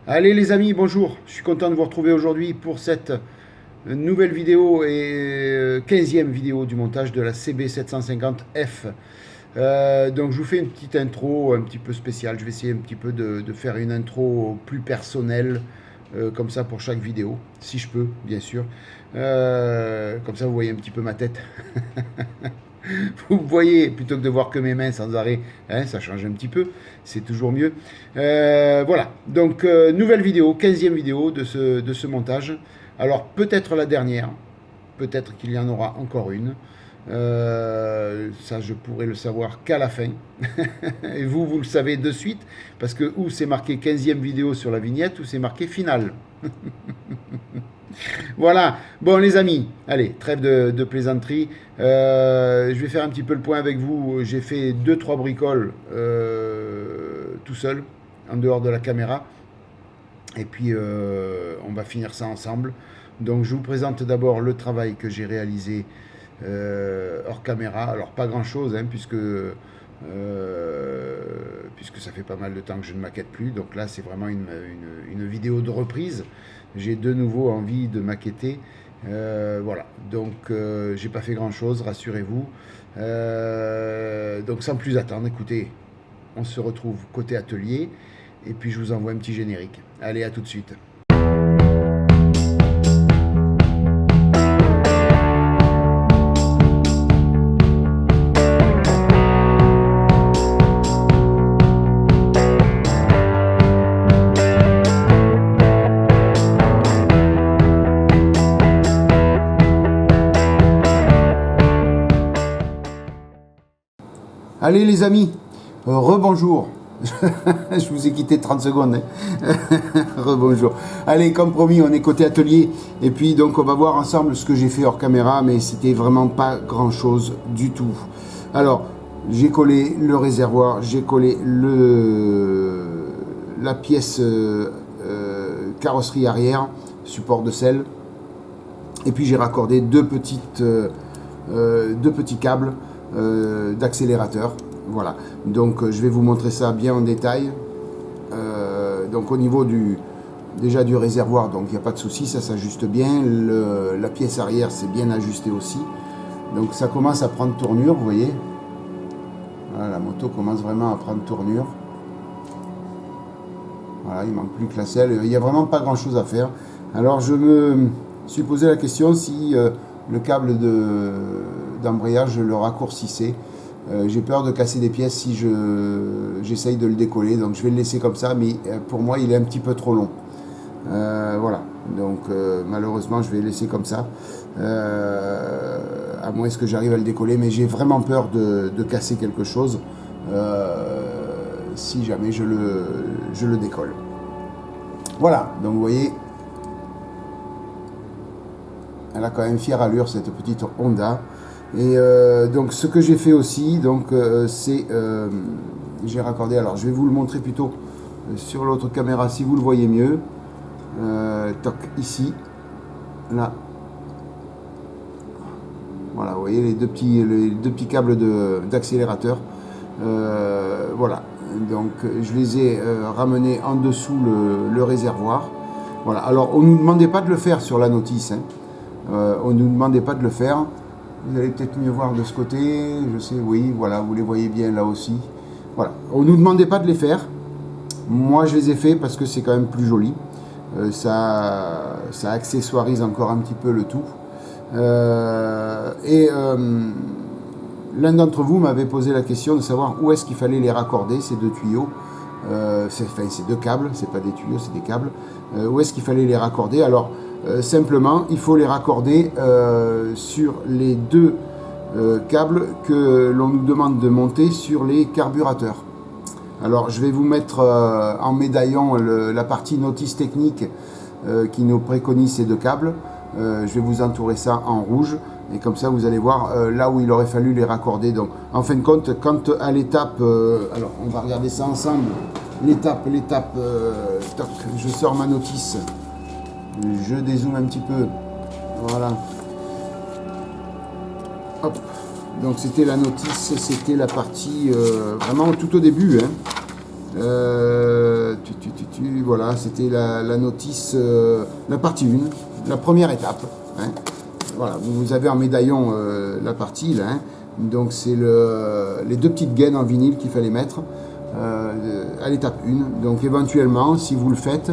Allez les amis, bonjour. Je suis content de vous retrouver aujourd'hui pour cette nouvelle vidéo et 15e vidéo du montage de la CB750F. Donc je vous fais une petite intro un petit peu spéciale. Je vais essayer un petit peu de faire une intro plus personnelle, comme ça pour chaque vidéo, si je peux, bien sûr. Comme ça vous voyez un petit peu ma tête. Vous voyez, plutôt que de voir que mes mains sans arrêt, hein, ça change un petit peu, c'est toujours mieux. Voilà, donc nouvelle vidéo, 15e vidéo de ce montage. Alors peut-être la dernière, peut-être qu'il y en aura encore une. Ça, je pourrai le savoir qu'à la fin. Et vous le savez de suite, parce que ou c'est marqué 15e vidéo sur la vignette, ou c'est marqué finale. Voilà, bon les amis, allez, trêve de plaisanterie. Je vais faire un petit peu le point avec vous. J'ai fait 2-3 bricoles tout seul, en dehors de la caméra. Et puis on va finir ça ensemble. Donc je vous présente d'abord le travail que j'ai réalisé hors caméra. Alors pas grand chose, hein, puisque ça fait pas mal de temps que je ne maquette plus. Donc là c'est vraiment une vidéo de reprise. J'ai de nouveau envie de maqueter. Voilà, donc j'ai pas fait grand chose, rassurez-vous. Donc sans plus attendre, écoutez, on se retrouve côté atelier et puis je vous envoie un petit générique. Allez, à tout de suite. Allez les amis, rebonjour. Je vous ai quitté 30 secondes. Hein. Rebonjour. Allez, comme promis, on est côté atelier. Et puis donc on va voir ensemble ce que j'ai fait hors caméra, mais c'était vraiment pas grand chose du tout. Alors, j'ai collé le réservoir, j'ai collé la pièce carrosserie arrière, support de selle. Et puis j'ai raccordé deux petits câbles d'accélérateur. Voilà, donc je vais vous montrer ça bien en détail. Donc au niveau déjà du réservoir, donc il n'y a pas de souci, ça s'ajuste bien. La pièce arrière c'est bien ajusté aussi. Donc ça commence à prendre tournure, vous voyez. Voilà, la moto commence vraiment à prendre tournure. Voilà, il manque plus que la selle. Il n'y a vraiment pas grand chose à faire. Alors je me suis posé la question si le câble d'embrayage je le raccourcissais. J'ai peur de casser des pièces si j'essaye de le décoller, donc je vais le laisser comme ça, mais pour moi il est un petit peu trop long. Voilà, donc malheureusement je vais le laisser comme ça, à moins que j'arrive à le décoller, mais j'ai vraiment peur de casser quelque chose si jamais je le décolle. Voilà, donc vous voyez, elle a quand même fière allure cette petite Honda. Et donc ce que j'ai fait aussi, donc c'est j'ai raccordé, alors je vais vous le montrer plutôt sur l'autre caméra si vous le voyez mieux. Toc, ici, là, voilà, vous voyez les deux petits câbles d'accélérateur. Voilà, donc je les ai ramenés en dessous le réservoir. Voilà, alors on ne nous demandait pas de le faire sur la notice, hein. On ne nous demandait pas de le faire. Vous allez peut-être mieux voir de ce côté, je sais, oui, voilà, vous les voyez bien là aussi. Voilà, on ne nous demandait pas de les faire. Moi, je les ai fait parce que c'est quand même plus joli. Ça accessoirise encore un petit peu le tout. L'un d'entre vous m'avait posé la question de savoir où est-ce qu'il fallait les raccorder, ces deux tuyaux. Ces deux câbles, c'est pas des tuyaux, c'est des câbles. Où est-ce qu'il fallait les raccorder? Alors, simplement, il faut les raccorder sur les deux câbles que l'on nous demande de monter sur les carburateurs. Alors, je vais vous mettre en médaillon la partie notice technique qui nous préconise ces deux câbles. Je vais vous entourer ça en rouge. Et comme ça, vous allez voir là où il aurait fallu les raccorder. Donc, en fin de compte, quand à l'étape... alors, on va regarder ça ensemble. L'étape, toc, je sors ma notice. Je dézoome un petit peu. Voilà. Hop. Donc, c'était la notice, c'était la partie vraiment tout au début. Hein. voilà, c'était la notice, la partie 1, la première étape. Hein. Voilà, vous avez en médaillon la partie là. Hein. Donc c'est les 2 petites gaines en vinyle qu'il fallait mettre à l'étape 1. Donc éventuellement, si vous le faites,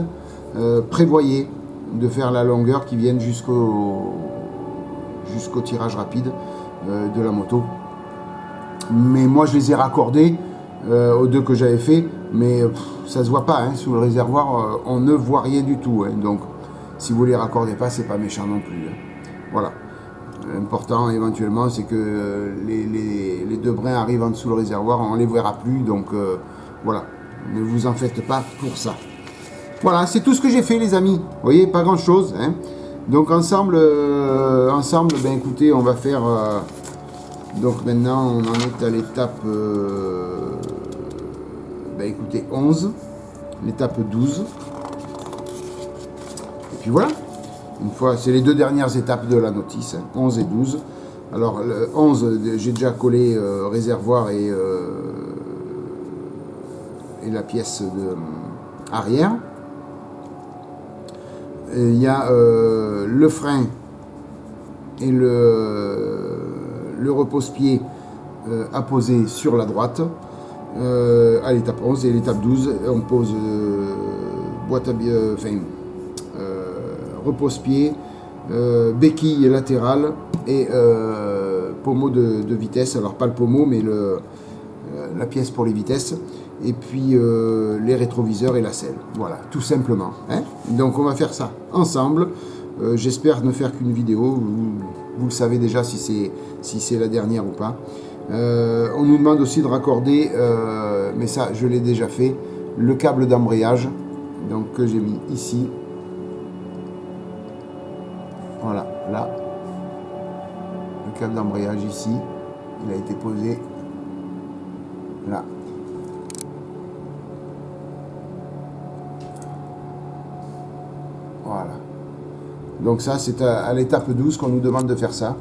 prévoyez de faire la longueur qui vienne jusqu'au tirage rapide de la moto. Mais moi je les ai raccordés aux 2 que j'avais fait, mais ça se voit pas, hein, sous le réservoir on ne voit rien du tout, hein, donc si vous les raccordez pas, c'est pas méchant non plus, hein. Voilà, l'important éventuellement c'est que les 2 brins arrivent en dessous le réservoir, on les verra plus, donc voilà, ne vous en faites pas pour ça. Voilà, c'est tout ce que j'ai fait les amis, vous voyez, pas grand chose, hein. Donc ensemble, ben écoutez, on va faire donc maintenant on en est à l'étape ben écoutez 11, l'étape 12. Et puis voilà, une fois, c'est les 2 dernières étapes de la notice, hein, 11 et 12. Alors le 11, j'ai déjà collé réservoir et la pièce arrière. Il y a le frein et le repose-pied à poser sur la droite à l'étape 11, et l'étape 12 on pose boîte à repose-pied, béquille latérale et pommeau de vitesse, alors pas le pommeau mais la pièce pour les vitesses, et puis les rétroviseurs et la selle, voilà, tout simplement, hein. Donc on va faire ça ensemble. J'espère ne faire qu'une vidéo, vous le savez déjà si c'est la dernière ou pas. On nous demande aussi de raccorder, mais ça je l'ai déjà fait, le câble d'embrayage, donc que j'ai mis ici. Voilà, là, le câble d'embrayage ici, il a été posé là. Voilà. Donc ça, c'est à l'étape 12 qu'on nous demande de faire ça.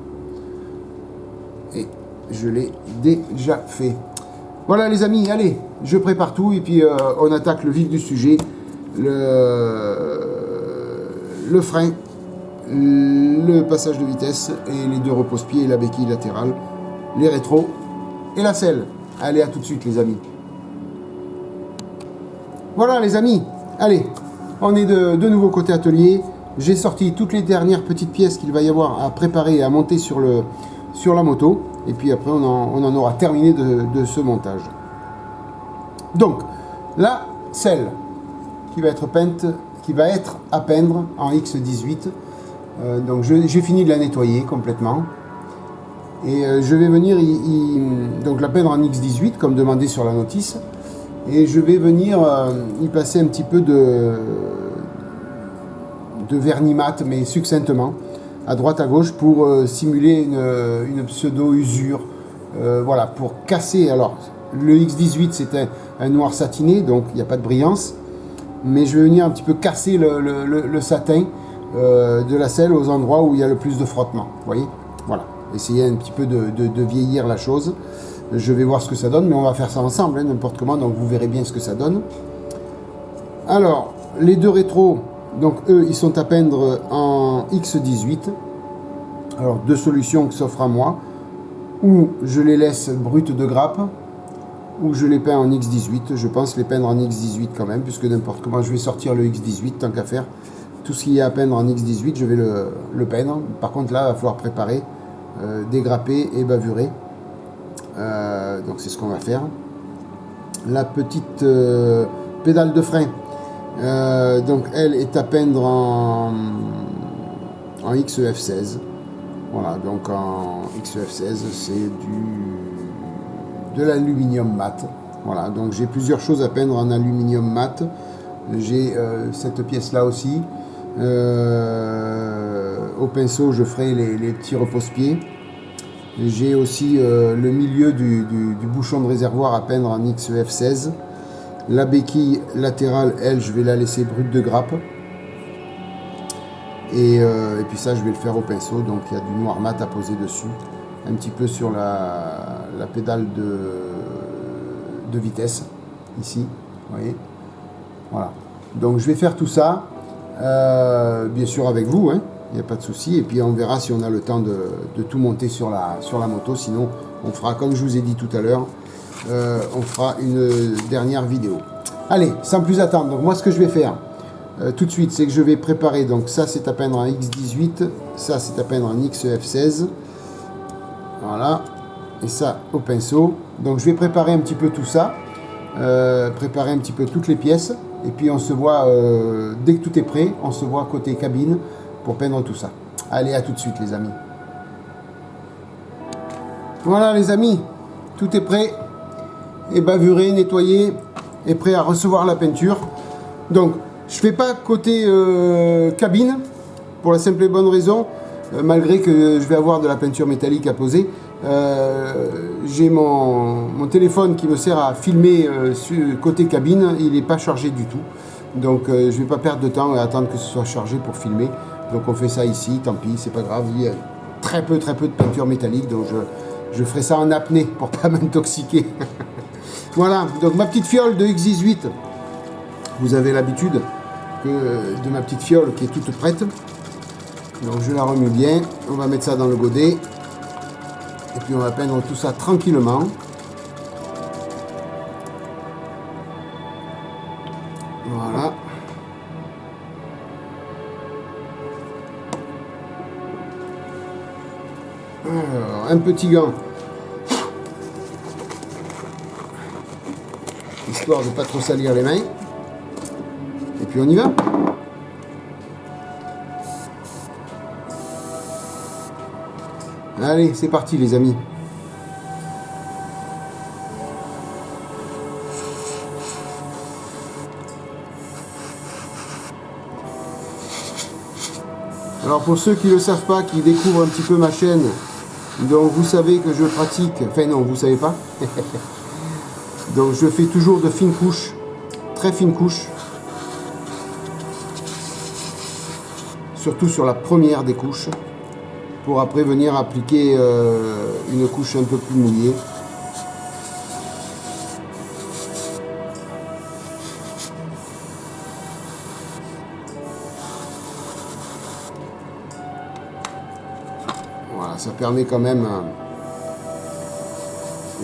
Et je l'ai déjà fait. Voilà les amis, allez, je prépare tout et puis on attaque le vif du sujet. Le frein, le passage de vitesse et les 2 repose-pieds et la béquille latérale, les rétros et la selle. Allez, à tout de suite les amis. Voilà les amis, allez, on est de nouveau côté atelier. J'ai sorti toutes les dernières petites pièces qu'il va y avoir à préparer et à monter sur la moto. Et puis après, on en aura terminé de ce montage. Donc, la selle qui va être peinte, qui va être à peindre en X18. Donc, j'ai fini de la nettoyer complètement. Et je vais venir donc la peindre en X18, comme demandé sur la notice. Et je vais venir y passer un petit peu de vernis mat, mais succinctement, à droite à gauche, pour simuler une pseudo-usure, voilà, pour casser. Alors le X18 c'est un noir satiné, donc il n'y a pas de brillance, mais je vais venir un petit peu casser le satin de la selle aux endroits où il y a le plus de frottement, vous voyez, voilà, essayer un petit peu de vieillir la chose. Je vais voir ce que ça donne, mais on va faire ça ensemble, hein, n'importe comment, donc vous verrez bien ce que ça donne. Alors les 2 rétros, donc eux, ils sont à peindre en X18. Alors 2 solutions qui s'offrent à moi. Ou je les laisse brutes de grappe, ou je les peins en X18. Je pense les peindre en X18 quand même, puisque n'importe comment je vais sortir le X18, tant qu'à faire. Tout ce qu'il y a à peindre en X18, je vais le peindre. Par contre là, il va falloir préparer, dégrapper et bavurer. Donc c'est ce qu'on va faire. La petite pédale de frein. Donc elle est à peindre en XEF16. Voilà, donc en XEF16 c'est de l'aluminium mat. Voilà, donc j'ai plusieurs choses à peindre en aluminium mat. J'ai cette pièce là aussi. Au pinceau je ferai les petits repose-pieds. J'ai aussi le milieu du bouchon de réservoir à peindre en XEF16. La béquille latérale, elle, je vais la laisser brute de grappe. Et puis ça, je vais le faire au pinceau. Donc il y a du noir mat à poser dessus. Un petit peu sur la pédale de vitesse. Ici, vous voyez. Voilà. Donc je vais faire tout ça, bien sûr avec vous, hein, il n'y a pas de souci. Et puis on verra si on a le temps de tout monter sur la moto. Sinon, on fera, comme je vous ai dit tout à l'heure, on fera une dernière vidéo. Allez, sans plus attendre, donc moi ce que je vais faire tout de suite, c'est que je vais préparer, donc ça c'est à peindre en X18, ça c'est à peindre en XF16, voilà, et ça au pinceau. Donc je vais préparer un petit peu tout ça, préparer un petit peu toutes les pièces, et puis on se voit, dès que tout est prêt, on se voit côté cabine pour peindre tout ça. Allez, à tout de suite les amis. Voilà les amis, tout est prêt, et bavuré, nettoyé, et prêt à recevoir la peinture. Donc je fais pas côté cabine, pour la simple et bonne raison, malgré que je vais avoir de la peinture métallique à poser, j'ai mon téléphone qui me sert à filmer côté cabine, il n'est pas chargé du tout. Donc je vais pas perdre de temps et attendre que ce soit chargé pour filmer. Donc on fait ça ici, tant pis, c'est pas grave, il y a très peu de peinture métallique, donc je ferai ça en apnée pour pas m'intoxiquer. Voilà, donc ma petite fiole de X18, vous avez l'habitude de ma petite fiole qui est toute prête. Donc je la remue bien, on va mettre ça dans le godet. Et puis on va peindre tout ça tranquillement. Voilà. Alors, un petit gant. Histoire de ne pas trop salir les mains. Et puis on y va. Allez, c'est parti les amis. Alors pour ceux qui ne le savent pas, qui découvrent un petit peu ma chaîne, donc vous savez que je pratique, enfin non, vous savez pas. Donc je fais toujours de fines couches, très fines couches. Surtout sur la première des couches, pour après venir appliquer une couche un peu plus mouillée. Voilà, ça permet quand même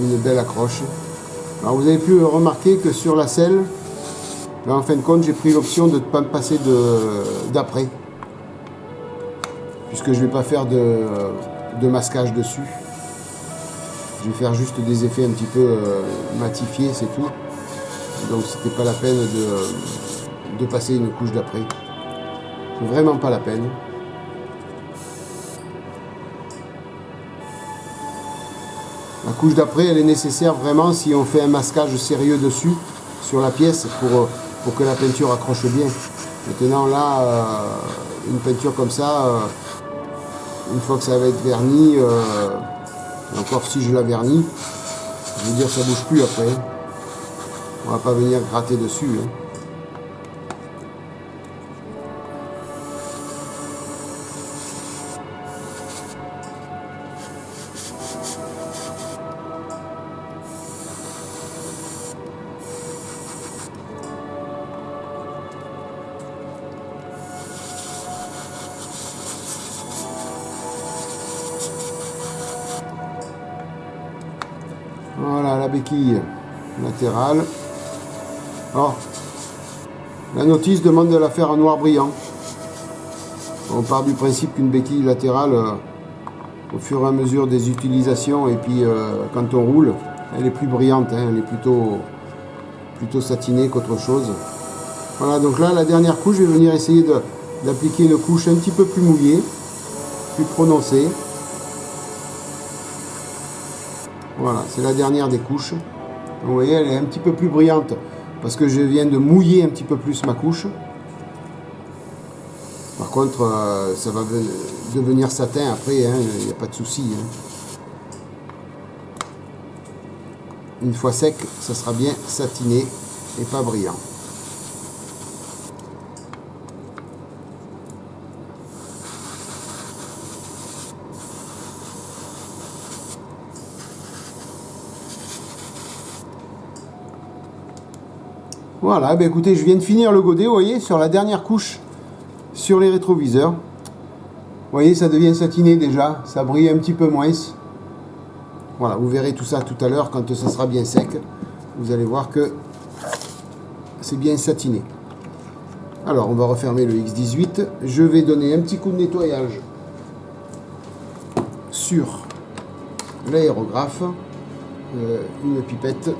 une belle accroche. Alors vous avez pu remarquer que sur la selle, là, en fin de compte, j'ai pris l'option de ne pas me passer d'après, puisque je ne vais pas faire de masquage dessus. Je vais faire juste des effets un petit peu matifiés, c'est tout. Donc c'était pas la peine de passer une couche d'après. Vraiment pas la peine. La couche d'après, elle est nécessaire vraiment si on fait un masquage sérieux dessus, sur la pièce, pour que la peinture accroche bien. Maintenant là, une peinture comme ça, une fois que ça va être verni, encore si je la vernis, je veux dire ça bouge plus après. On va pas venir gratter dessus. Hein. Voilà la béquille latérale. Alors, la notice demande de la faire en noir brillant. On part du principe qu'une béquille latérale, au fur et à mesure des utilisations et puis quand on roule, elle est plus brillante, hein, elle est plutôt satinée qu'autre chose. Voilà, donc là, la dernière couche, je vais venir essayer d'appliquer une couche un petit peu plus mouillée, plus prononcée. Voilà, c'est la dernière des couches. Vous voyez, elle est un petit peu plus brillante parce que je viens de mouiller un petit peu plus ma couche. Par contre, ça va devenir satin après, hein, il n'y a pas de souci. Hein. Une fois sec, ça sera bien satiné et pas brillant. Voilà, ben écoutez, je viens de finir le godet, vous voyez, sur la dernière couche, sur les rétroviseurs. Vous voyez, ça devient satiné déjà, ça brille un petit peu moins. Voilà, vous verrez tout ça tout à l'heure quand ça sera bien sec. Vous allez voir que c'est bien satiné. Alors, on va refermer le X18. Je vais donner un petit coup de nettoyage sur l'aérographe. Une pipette.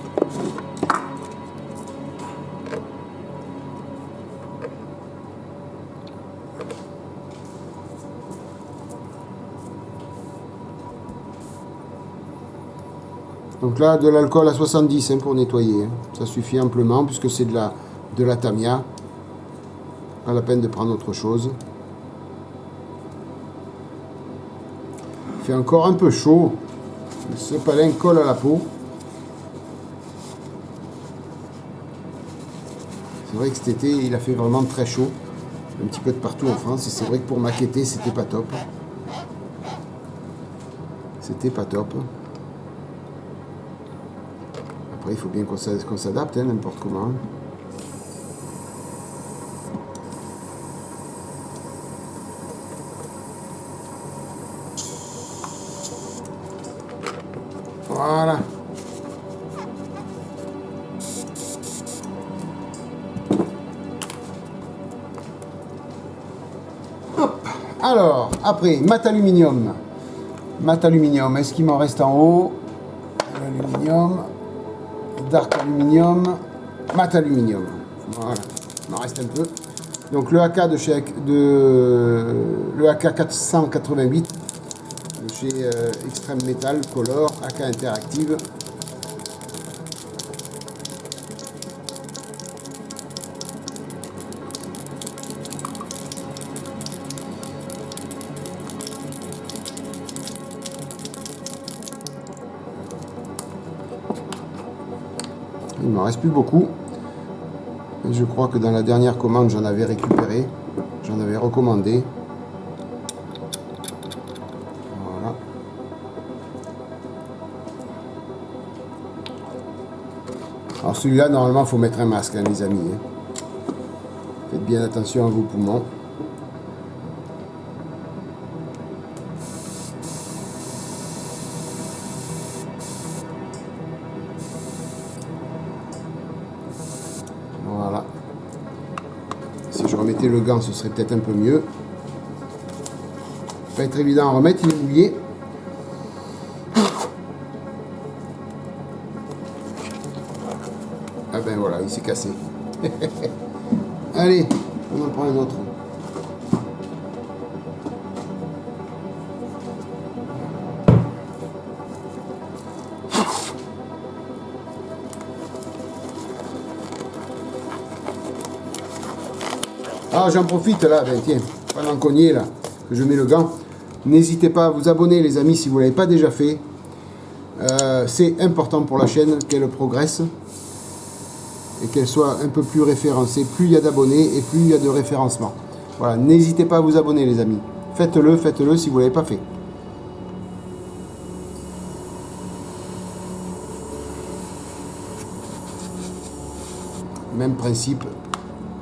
Donc là, de l'alcool à 70 pour nettoyer. Ça suffit amplement puisque c'est de la Tamiya. Pas la peine de prendre autre chose. Il fait encore un peu chaud. Le sopalin colle à la peau. C'est vrai que cet été, il a fait vraiment très chaud. Un petit peu de partout en France. Et c'est vrai que pour maqueter, c'était pas top. C'était pas top. Après, il faut bien qu'on s'adapte, hein, n'importe comment. Voilà. Hop. Alors, après, mat aluminium. Mat aluminium, est-ce qu'il m'en reste en haut? Aluminium. Dark aluminium. Mat aluminium. Voilà, il m'en reste un peu. Donc le AK le AK 488 de chez Extreme Metal Color, AK Interactive. Il ne m'en reste plus beaucoup. Et je crois que dans la dernière commande, j'en avais récupéré. J'en avais recommandé. Voilà. Alors celui-là, normalement, il faut mettre un masque, hein, les amis. Faites bien attention à vos poumons. Voilà. Si je remettais le gant, ce serait peut-être un peu mieux. Ça va être évident à remettre, il est mouillé. Ah ben voilà, il s'est cassé. Allez, on en prend un autre. Ah, j'en profite là, ben tiens, pendant qu'on y est là, que je mets le gant. N'hésitez pas à vous abonner les amis si vous ne l'avez pas déjà fait. C'est important pour la chaîne qu'elle progresse et qu'elle soit un peu plus référencée. Plus il y a d'abonnés et plus il y a de référencement. Voilà, n'hésitez pas à vous abonner les amis. Faites-le si vous ne l'avez pas fait. Même principe,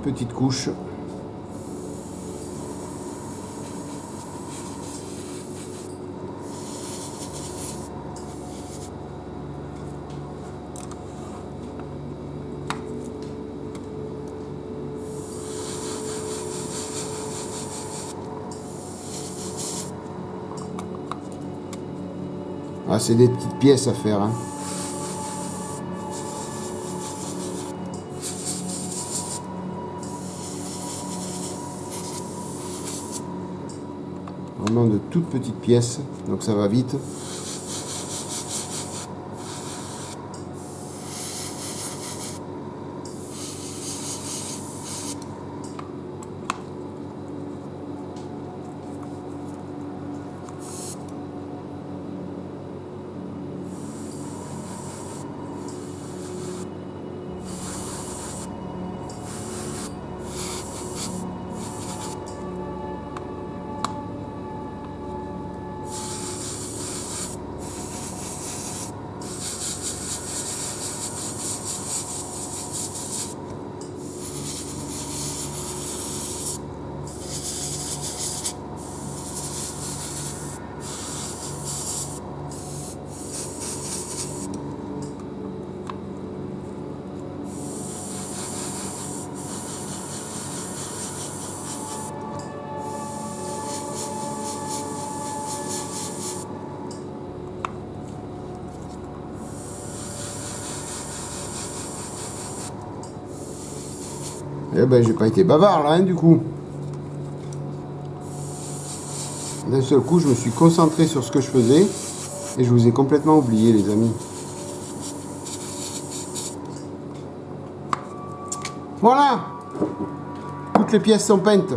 petite couche. Ah, c'est des petites pièces à faire. Hein. Vraiment de toutes petites pièces, donc ça va vite. Eh ben, j'ai pas été bavard là, hein, du coup. D'un seul coup, je me suis concentré sur ce que je faisais et je vous ai complètement oublié, les amis. Voilà, toutes les pièces sont peintes.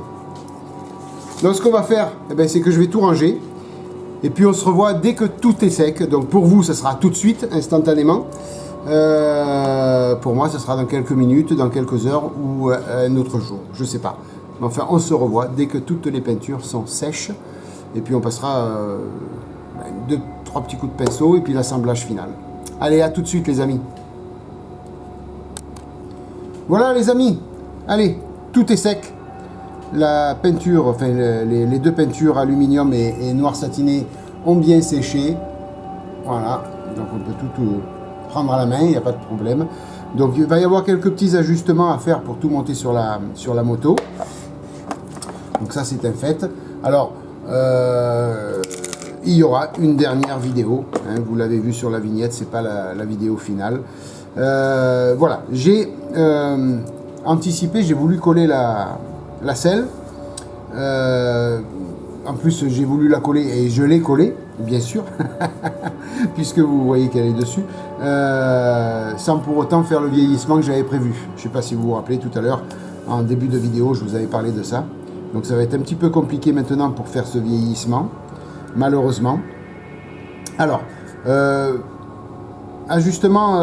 Donc ce qu'on va faire, eh ben, c'est que je vais tout ranger. Et puis on se revoit dès que tout est sec. Donc pour vous, ça sera tout de suite, instantanément. Pour moi, ça sera dans quelques minutes, dans quelques heures ou un autre jour. Je sais pas. Mais enfin, on se revoit dès que toutes les peintures sont sèches. Et puis on passera 2-3 petits coups de pinceau et puis l'assemblage final. Allez, à tout de suite les amis. Voilà les amis. Allez, tout est sec. La peinture, enfin les deux peintures aluminium et noir satiné ont bien séché. Voilà, donc on peut tout prendre à la main, il n'y a pas de problème. Donc il va y avoir quelques petits ajustements à faire pour tout monter sur la moto. Donc ça c'est un fait. Alors il y aura une dernière vidéo, hein, vous l'avez vu sur la vignette, c'est pas la vidéo finale. Voilà, j'ai anticipé, j'ai voulu coller la selle. En plus, j'ai voulu la coller et je l'ai collée, bien sûr, puisque vous voyez qu'elle est dessus, sans pour autant faire le vieillissement que j'avais prévu. Je ne sais pas si vous vous rappelez, tout à l'heure, en début de vidéo, je vous avais parlé de ça. Donc ça va être un petit peu compliqué maintenant pour faire ce vieillissement, malheureusement. Alors, ajustement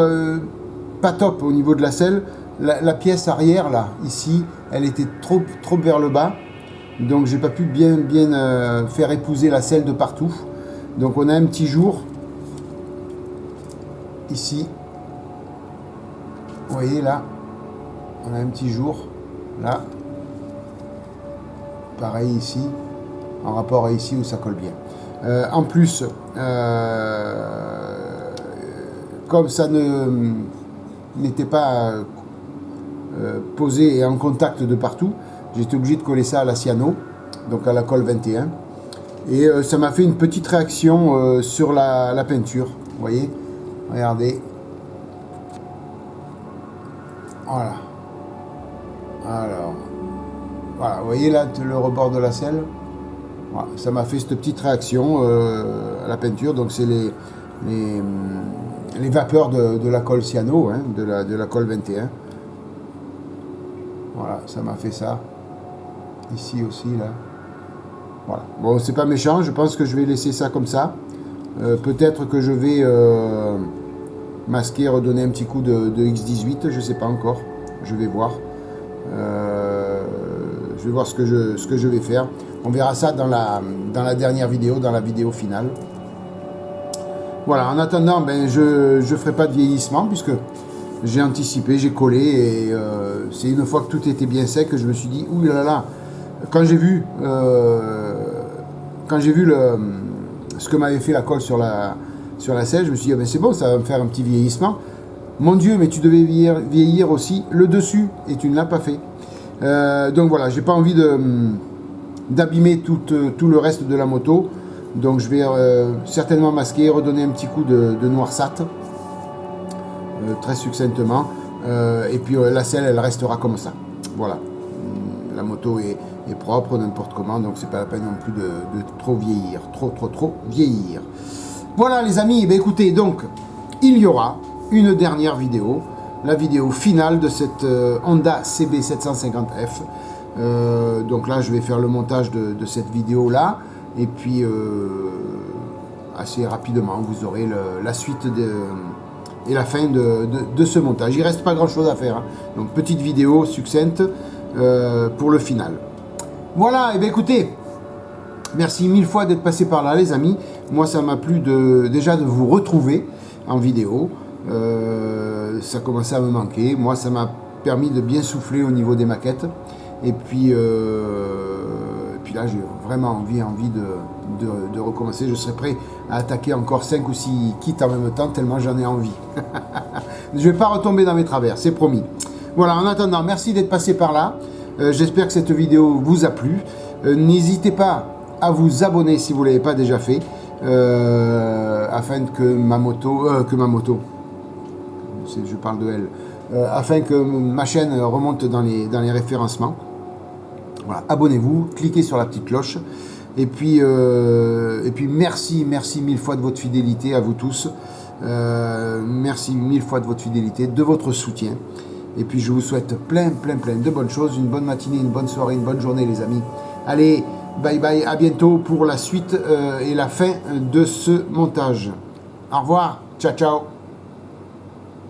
pas top au niveau de la selle. La pièce arrière, là, ici, elle était trop vers le bas. Donc, j'ai pas pu bien faire épouser la selle de partout. Donc, on a un petit jour. Ici. Vous voyez, là. On a un petit jour. Là. Pareil ici. En rapport à ici où ça colle bien. En plus, comme ça n'était pas posé et en contact de partout, j'étais obligé de coller ça à la cyano, donc à la colle 21, et ça m'a fait une petite réaction sur la peinture, vous voyez, regardez, voilà, alors, voilà, vous voyez là le rebord de la selle, voilà, ça m'a fait cette petite réaction à la peinture, donc c'est les vapeurs de la colle cyano, hein, de la colle 21. Voilà, ça m'a fait ça. Ici aussi, là. Voilà. Bon, c'est pas méchant, je pense que je vais laisser ça comme ça. Peut-être que je vais masquer, redonner un petit coup de X18, je sais pas encore. Je vais voir. Je vais voir ce que je vais faire. On verra ça dans la dernière vidéo, dans la vidéo finale. Voilà, en attendant, ben, je ferai pas de vieillissement puisque j'ai anticipé, j'ai collé et c'est une fois que tout était bien sec que je me suis dit, ouh là là, quand j'ai vu ce que m'avait fait la colle sur la selle, je me suis dit, ah ben c'est bon, ça va me faire un petit vieillissement. Mon Dieu, mais tu devais vieillir aussi le dessus et tu ne l'as pas fait. Donc voilà, j'ai pas envie d'abîmer tout le reste de la moto. Donc je vais certainement masquer, redonner un petit coup de noir sat, très succinctement. Et puis la selle, elle restera comme ça. Voilà. La moto est propre, n'importe comment, donc c'est pas la peine non plus de trop vieillir. Trop vieillir. Voilà les amis, ben écoutez, donc il y aura une dernière vidéo, la vidéo finale de cette Honda CB750F. Donc là, je vais faire le montage de cette vidéo-là. Et puis, assez rapidement, vous aurez la suite et la fin de ce montage. Il ne reste pas grand-chose à faire. Hein. Donc, petite vidéo succincte pour le final. Voilà, et bien écoutez, merci mille fois d'être passé par là, les amis. Moi, ça m'a plu déjà de vous retrouver en vidéo. Ça commençait à me manquer. Moi, ça m'a permis de bien souffler au niveau des maquettes. Et puis là, j'ai vraiment envie de recommencer. Je serai prêt à attaquer encore 5 ou 6 kits en même temps, tellement j'en ai envie. Je ne vais pas retomber dans mes travers, c'est promis. Voilà, en attendant, merci d'être passé par là. J'espère que cette vidéo vous a plu. N'hésitez pas à vous abonner si vous ne l'avez pas déjà fait, afin que ma moto, je parle de elle, afin que ma chaîne remonte dans les référencements. Voilà, abonnez-vous, cliquez sur la petite cloche. Et puis merci mille fois de votre fidélité à vous tous. Merci mille fois de votre fidélité, de votre soutien. Et puis je vous souhaite plein de bonnes choses, une bonne matinée, une bonne soirée, une bonne journée les amis. Allez, bye bye, à bientôt pour la suite et la fin de ce montage. Au revoir, ciao ciao.